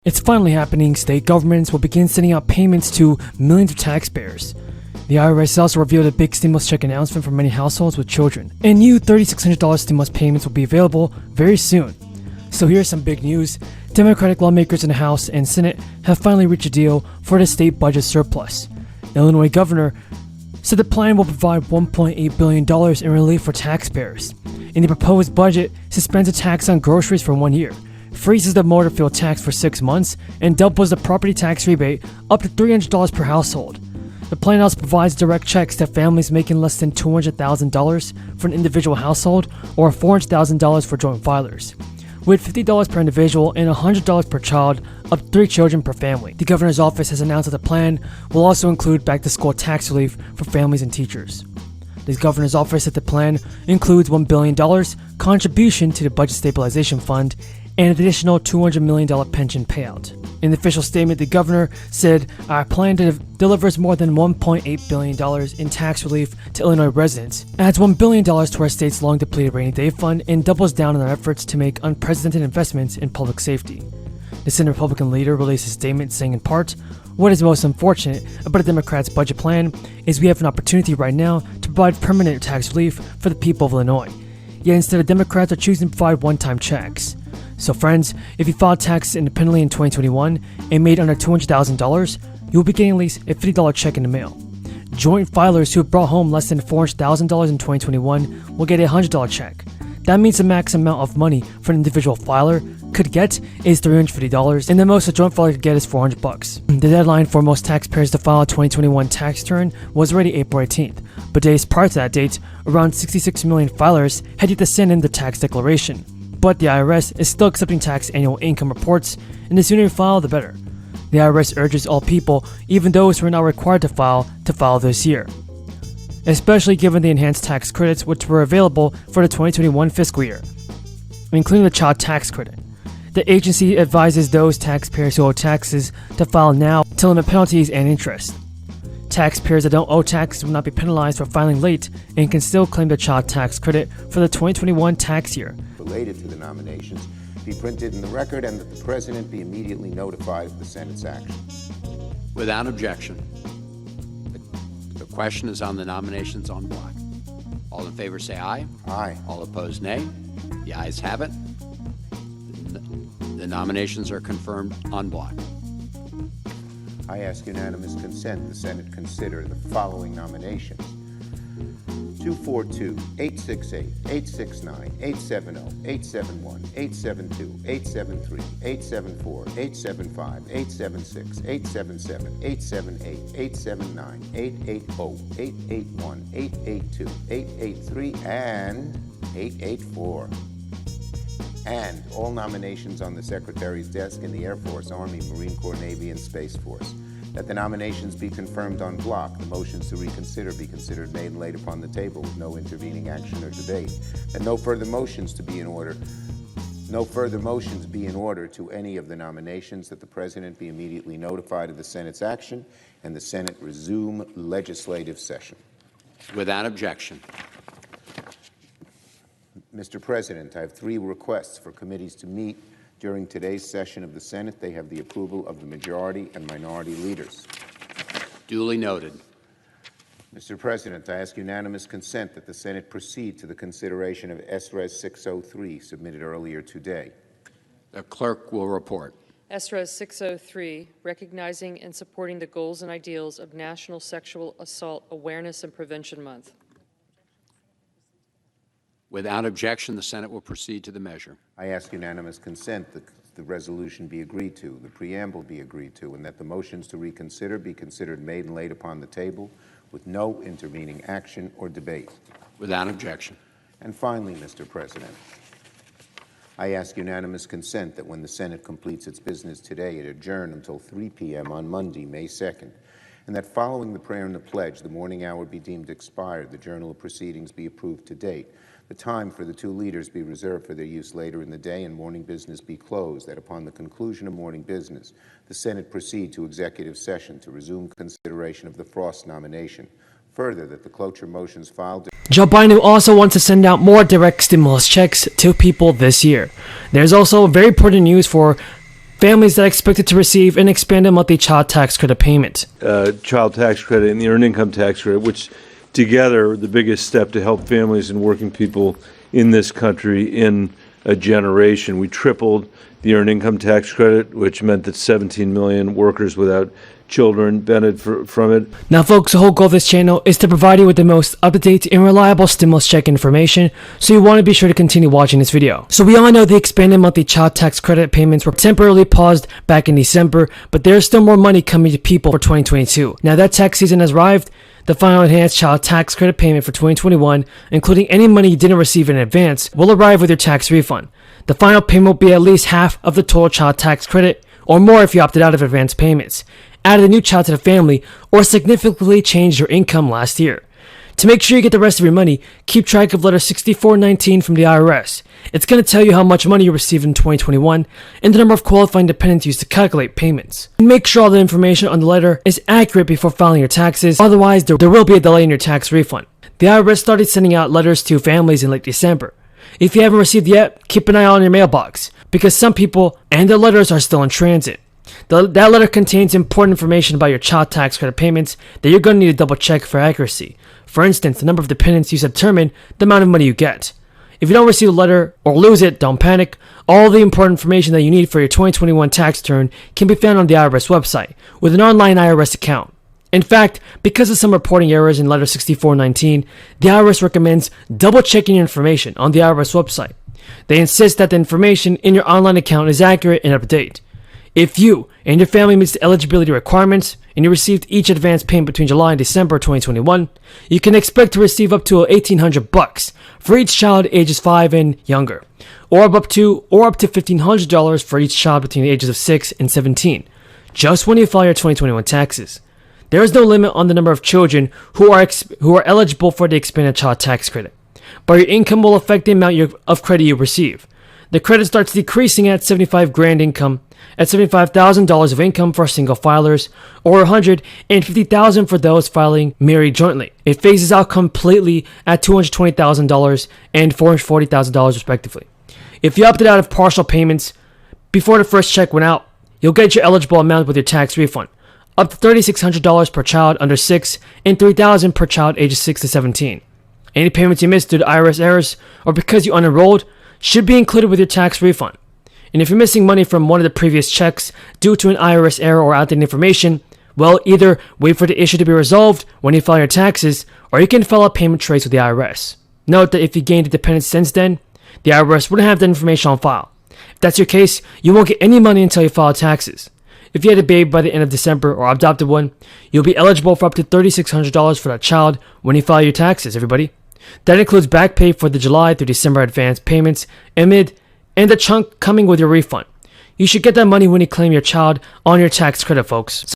It's finally happening. State governments will begin sending out payments to millions of taxpayers. The IRS also revealed a big stimulus check announcement for many households with children. And new $3,600 stimulus payments will be available very soon. So here's some big news. Democratic lawmakers in the House and Senate have finally reached a deal for the state budget surplus. The Illinois governor said the plan will provide $1.8 billion in relief for taxpayers. In the proposed budget, suspends a tax on groceries for 1 year, freezes the motor fuel tax for 6 months, and doubles the property tax rebate up to $300 per household. The plan also provides direct checks to families making less than $200,000 for an individual household or $400,000 for joint filers, with $50 per individual and $100 per child, up to 3 children per family. The governor's office has announced that the plan will also include back-to-school tax relief for families and teachers. The governor's office said the plan includes $1 billion contribution to the Budget Stabilization Fund and an additional $200 million pension payout. In the official statement, the governor said, "Our plan delivers more than $1.8 billion in tax relief to Illinois residents, adds $1 billion to our state's long-depleted rainy day fund, and doubles down on our efforts to make unprecedented investments in public safety." The Senate Republican leader released a statement saying in part, "What is most unfortunate about the Democrats' budget plan is we have an opportunity right now to provide permanent tax relief for the people of Illinois. Yet instead, the Democrats are choosing to provide one-time checks." So friends, if you filed taxes independently in 2021 and made under $200,000, you'll be getting at least a $50 check in the mail. Joint filers who have brought home less than $400,000 in 2021 will get a $100 check. That means the max amount of money for an individual filer could get is $350, and the most a joint filer could get is $400. The deadline for most taxpayers to file a 2021 tax return was already April 18th, but days prior to that date, around 66 million filers had yet to send in the tax declaration. But the IRS is still accepting tax annual income reports, and the sooner you file, the better. The IRS urges all people, even those who are not required to file this year, especially given the enhanced tax credits which were available for the 2021 fiscal year, including the child tax credit. The agency advises those taxpayers who owe taxes to file now to limit penalties and interest. Taxpayers that don't owe taxes will not be penalized for filing late and can still claim the child tax credit for the 2021 tax year. Related to the nominations be printed in the record and that the President be immediately notified of the Senate's action. Without objection. The question is on the nominations en bloc. All in favor say aye. Aye. All opposed nay. The ayes have it. The nominations are confirmed en bloc. I ask unanimous consent the Senate consider the following nominations: 242, 868, 869, 870, 871, 872, 873, 874, 875, 876, 877, 878, 879, 880, 881, 882, 883, and 884. And all nominations on the Secretary's desk in the Air Force, Army, Marine Corps, Navy, and Space Force. That the nominations be confirmed en bloc, the motions to reconsider be considered made and laid upon the table with no intervening action or debate. That no further motions be in order to any of the nominations, that the President be immediately notified of the Senate's action, and the Senate resume legislative session. Without objection. Mr. President, I have 3 requests for committees to meet during today's session of the Senate. They have the approval of the majority and minority leaders. Duly noted. Mr. President, I ask unanimous consent that the Senate proceed to the consideration of SRES 603 submitted earlier today. The clerk will report. SRES 603, recognizing and supporting the goals and ideals of National Sexual Assault Awareness and Prevention Month. Without objection, the Senate will proceed to the measure. I ask unanimous consent that the resolution be agreed to, the preamble be agreed to, and that the motions to reconsider be considered made and laid upon the table with no intervening action or debate. Without objection. And finally, Mr. President, I ask unanimous consent that when the Senate completes its business today, it adjourn until 3 p.m. on Monday, May 2nd, and that following the prayer and the pledge, the morning hour be deemed expired, the journal of proceedings be approved to date, the time for the 2 leaders be reserved for their use later in the day, and morning business be closed, that upon the conclusion of morning business, the Senate proceed to executive session to resume consideration of the Frost nomination. Further, that the cloture motions filed... Joe Biden also wants to send out more direct stimulus checks to people this year. There's also very important news for families that are expected to receive an expanded monthly child tax credit payment. Child tax credit and the earned income tax credit, which together are the biggest step to help families and working people in this country in a generation. We tripled the earned income tax credit, which meant that 17 million workers without children benefited from it. Now folks, the whole goal of this channel is to provide you with the most up-to-date and reliable stimulus check information, so you want to be sure to continue watching this video. So we all know the expanded monthly child tax credit payments were temporarily paused back in December, but there's still more money coming to people for 2022. Now that tax season has arrived. The final enhanced child tax credit payment for 2021, including any money you didn't receive in advance, will arrive with your tax refund. The final payment will be at least half of the total child tax credit, or more if you opted out of advance payments, added a new child to the family, or significantly changed your income last year. To make sure you get the rest of your money, keep track of letter 6419 from the IRS. It's going to tell you how much money you received in 2021 and the number of qualifying dependents used to calculate payments. And make sure all the information on the letter is accurate before filing your taxes, otherwise there will be a delay in your tax refund. The IRS started sending out letters to families in late December. If you haven't received yet, keep an eye on your mailbox, because some people and their letters are still in transit. That letter contains important information about your child tax credit payments that you're going to need to double check for accuracy. For instance, the number of dependents used to determine the amount of money you get. If you don't receive a letter or lose it, don't panic. All the important information that you need for your 2021 tax return can be found on the IRS website with an online IRS account. In fact, because of some reporting errors in letter 6419, the IRS recommends double checking your information on the IRS website. They insist that the information in your online account is accurate and up to date. If you and your family meets the eligibility requirements and you received each advance payment between July and December 2021, you can expect to receive up to $1,800 for each child ages 5 and younger, or up to $1,500 for each child between the ages of 6 and 17, just when you file your 2021 taxes. There is no limit on the number of children who are eligible for the expanded child tax credit, but your income will affect the amount of credit you receive. The credit starts decreasing at $75,000 income, at $75,000 of income for single filers, or $150,000 for those filing married jointly. It phases out completely at $220,000 and $440,000 respectively. If you opted out of partial payments before the first check went out, you'll get your eligible amount with your tax refund, up to $3,600 per child under 6 and $3,000 per child ages 6 to 17. Any payments you missed due to IRS errors or because you unenrolled should be included with your tax refund. And if you're missing money from one of the previous checks due to an IRS error or outdated information, well, either wait for the issue to be resolved when you file your taxes, or you can file a payment trace with the IRS. Note that if you gained a dependent since then, the IRS wouldn't have that information on file. If that's your case, you won't get any money until you file taxes. If you had a baby by the end of December or adopted one, you'll be eligible for up to $3,600 for that child when you file your taxes, everybody. That includes back pay for the July through December advance payments and the chunk coming with your refund. You should get that money when you claim your child on your tax credit, folks.